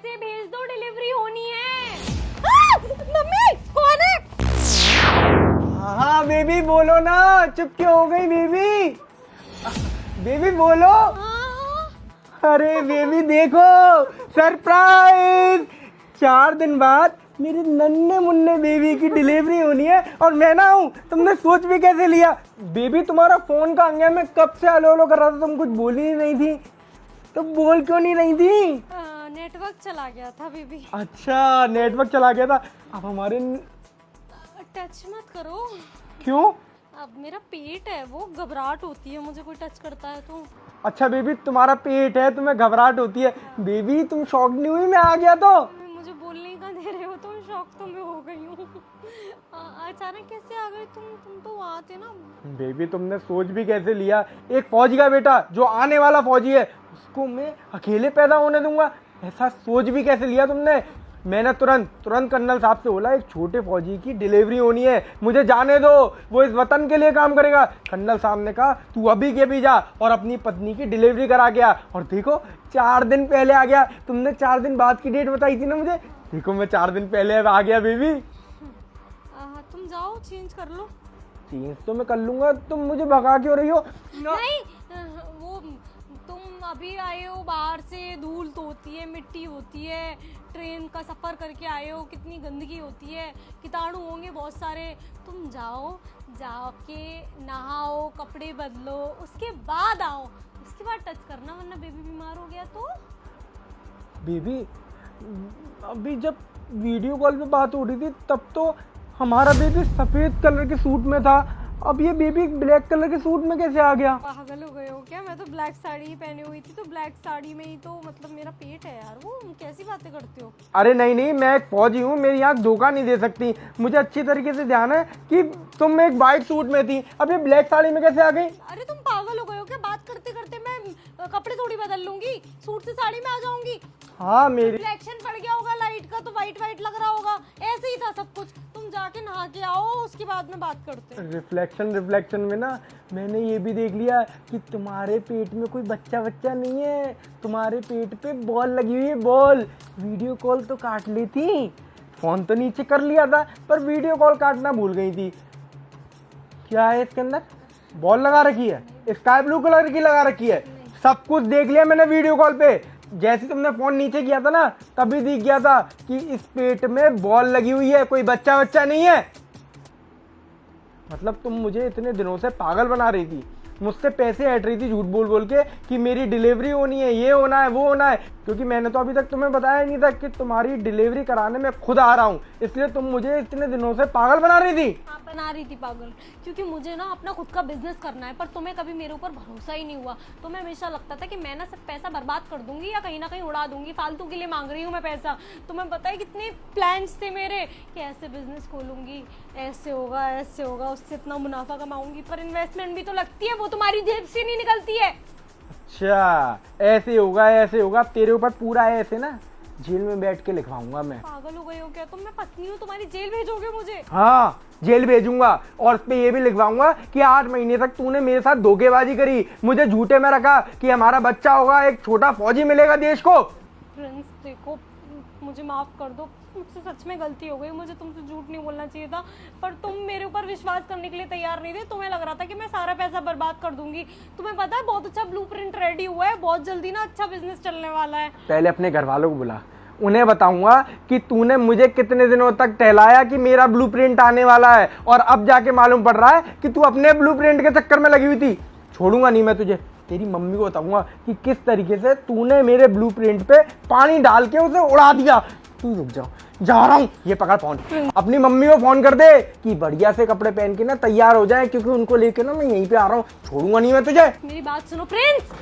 पैसे भेज दो, डिलीवरी होनी है। मम्मी कौन है? हाँ बेबी बोलो ना, चुप क्यों हो गई बेबी? बेबी बोलो। अरे बेबी देखो, सरप्राइज! 4 दिन बाद मेरे नन्हे मुन्ने बेबी की डिलीवरी होनी है और मैं ना हूँ। तुमने सोच भी कैसे लिया? बेबी तुम्हारा फोन कहाँ गया? मैं कब से हेलो हेलो कर रहा था, तुम कुछ बोली ही नहीं थी। तो बोल क्यों नहीं रही थी? नेटवर्क चला गया था बेबी। अच्छा नेटवर्क चला गया था। अब हमारे टच मत करो। क्यों? अब मेरा पेट है, वो घबराहट होती है मुझे कोई टच करता है तो। अच्छा बेबी तुम्हारा पेट है, तुम्हें घबराहट होती है। बेबी तुम शॉक नहीं हुई मैं आ गया तो? मुझे बोलने का दे रहे हो तुम, शॉक तो मैं हो गई हूँ। अचानक कैसे आ गए तुम तो वहाँ थे ना। बेबी तुमने सोच भी कैसे लिया? एक फौजी का बेटा जो आने वाला फौजी है उसको मैं अकेले पैदा होने दूंगा? ऐसा सोच भी कैसे लिया तुमने? मैंने तुरंत कर्नल साहब से बोला एक छोटे फौजी की डिलीवरी होनी है, मुझे जाने दो, वो इस वतन के लिए काम करेगा। कर्नल साहब ने कहा तू अभी के भी जा और अपनी पत्नी की डिलीवरी करा गया। और देखो 4 दिन पहले आ गया। तुमने 4 दिन बाद की डेट बताई थी ना मुझे, देखो मैं 4 दिन पहले आ गया बेबी। तुम जाओ चेंज कर लो। चेंज तो मैं कर लूंगा, तुम मुझे भगा क्यों रही हो? नहीं वो तुम अभी आए हो बाहर से, धूल तो होती है, मिट्टी होती है, ट्रेन का सफर करके आए हो, कितनी गंदगी होती है, कीटाणु होंगे बहुत सारे। तुम जाके नहाओ, कपड़े बदलो, उसके बाद आओ, उसके बाद टच करना, वरना बेबी बीमार हो गया तो। बेबी अभी जब वीडियो कॉल पे बात हो रही थी तब तो हमारा बेबी सफेद कलर के सूट में था, अब ये बेबी ब्लैक कलर के सूट में कैसे आ गया? पागल हो गए हो क्या? मैं तो ब्लैक साड़ी ही पहनी हुई थी, तो ब्लैक साड़ी में ही तो मतलब मेरा पेट है यार। वो कैसी बातें करते हो? अरे नहीं मैं एक फौजी हूँ, मेरी आँख धोखा नहीं दे सकती। मुझे अच्छी तरीके से ध्यान है कि तुम एक व्हाइट सूट में थी, अब ये ब्लैक साड़ी में कैसे आ गई? अरे तुम पागल हो गए हो क्या? बात करते करते मैं कपड़े थोड़ी बदल लूंगी, सूट से साड़ी में आ जाऊंगी। हाँ मेरी रिफ्लेक्शन पड़ गया होगा लाइट का, तो वाइट लग रहा होगा। ऐसे ही था सब कुछ। तुम जाके नहा के आओ, उसके बाद में बात करते हैं। रिफ्लेक्शन में ना मैंने ये भी देख लिया कि तुम्हारे पेट में कोई बच्चा नहीं है, तुम्हारे पेट पे बॉल लगी हुई है, बॉल। वीडियो कॉल तो काट ली थी, फोन तो नीचे कर लिया था, पर वीडियो कॉल काटना भूल गई थी। क्या है इसके अंदर? बॉल लगा रखी है, स्काई ब्लू कलर की लगा रखी है। सब कुछ देख लिया मैंने वीडियो कॉल पे। जैसे तुमने फोन नीचे किया था ना तभी दिख गया था कि इस पेट में बॉल लगी हुई है, कोई बच्चा नहीं है। मतलब तुम मुझे इतने दिनों से पागल बना रही थी, मुझसे पैसे हट रही थी झूठ बोल के कि मेरी डिलीवरी होनी है, ये होना है, वो होना है। क्योंकि मैंने तो अभी तक तुम्हें बताया नहीं था कि तुम्हारी डिलीवरी कराने में खुद आ रहा हूँ, इसलिए तुम मुझे इतने दिनों से पागल बना रही थी। हाँ बना रही थी पागल, क्योंकि मुझे ना अपना खुद का बिजनेस करना है। पर तुम्हें कभी मेरे ऊपर भरोसा ही नहीं हुआ। तुम्हें हमेशा लगता था कि मैं ना सब पैसा बर्बाद कर दूंगी या कहीं ना कहीं उड़ा दूंगी, फालतू के लिए मांग रही हूँ मैं पैसा। तुम्हें पता है कितने प्लान्स थे मेरे कि ऐसे बिजनेस खोलूंगी, ऐसे होगा, उससे इतना मुनाफा कमाऊंगी। पर इन्वेस्टमेंट भी तो लगती है, वो तुम्हारी जेब से नहीं निकलती है। अच्छा ऐसे होगा, तेरे ऊपर पूरा ऐसे ना जेल में बैठ के लिखवाऊंगा मैं। पागल हो गए हो क्या तुम? मैं पत्नी हूँ तुम्हारी, जेल भेजोगे मुझे? हाँ जेल भेजूंगा, और उस पे ये भी लिखवाऊंगा कि 8 महीने तक तूने मेरे साथ धोखेबाजी करी, मुझे झूठे में रखा कि हमारा बच्चा होगा, एक छोटा फौजी मिलेगा देश को। प्रिंस देखो, मुझे माफ कर दो, मुझसे सच में गलती हो गई, मुझे तुमसे झूठ नहीं बोलना चाहिए था। पर तुम मेरे ऊपर विश्वास करने के लिए तैयार नहीं थे। तुम्हें लग रहा था कि मैं सारा पैसा बर्बाद कर दूंगी। तुम्हें पता है बहुत अच्छा ब्लूप्रिंट रेडी हुआ है, बहुत जल्दी ना अच्छा बिजनेस चलने वाला है। पहले अपने घर वालों को बुला, उन्हें बताऊंगा कि तूने मुझे कितने दिनों तक टहलाया कि मेरा ब्लूप्रिंट आने वाला है, और अब जाके मालूम पड़ रहा है कि तू अपने ब्लूप्रिंट के चक्कर में लगी हुई थी। छोड़ूंगा नहीं मैं तुझे। तेरी मम्मी को बताऊंगा कि किस तरीके से तूने मेरे ब्लूप्रिंट पे पानी डाल के उसे उड़ा दिया। तू रुक जाओ, जा रहा हूँ, ये पकड़ फोन। अपनी मम्मी को फोन कर दे कि बढ़िया से कपड़े पहन के ना तैयार हो जाए, क्योंकि उनको लेके ना मैं यहीं पे आ रहा हूँ। छोड़ूंगा नहीं मैं तुझे। मेरी बात सुनो प्रिंस।